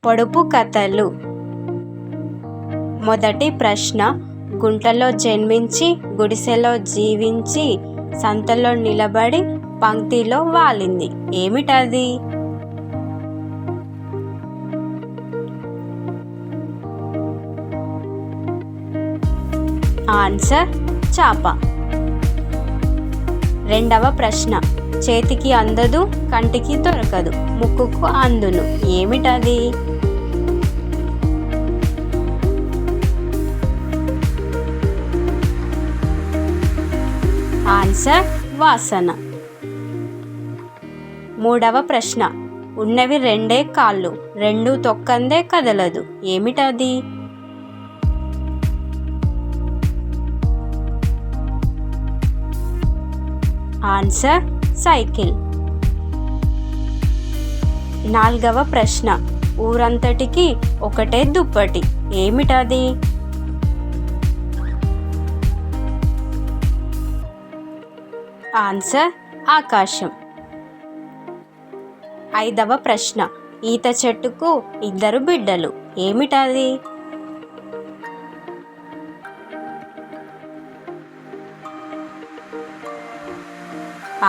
పొడుపు కథలు. మొదటి ప్రశ్న, గుంటలో జన్మించి గుడిసెలో జీవించి సంతలో నిలబడి పంక్తిలో వాలింది, ఏమిటది? ఆన్సర్ చాప. రెండవ ప్రశ్న, చేతికి అందదు, కంటికి దొరకదు, ముక్కుకు అందును, ఏమిటది? ఆన్సర్ వాసన. మూడవ ప్రశ్న, ఉన్నవి రెండే కాళ్ళు, రెండు తొక్కందే కదలదు, ఏమిటది? Answer cycle. నాలుగవ ప్రశ్న, ఊరంతటికి ఒకటే దుప్పటి, ఏమిటది? ఆన్సర్ ఆకాశం. ఐదవ ప్రశ్న, ఈత చెట్టుకు ఇద్దరు బిడ్డలు, ఏమిటది?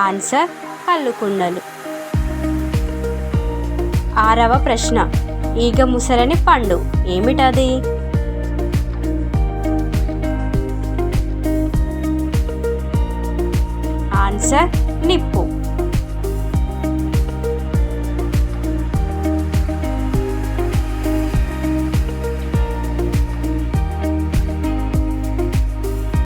ఆన్సర్ కల్లుకుండలు. ఆరవ ప్రశ్న, ఈగ ముసరని పండు, ఏమిటది? ఆన్సర్ నిప్పు.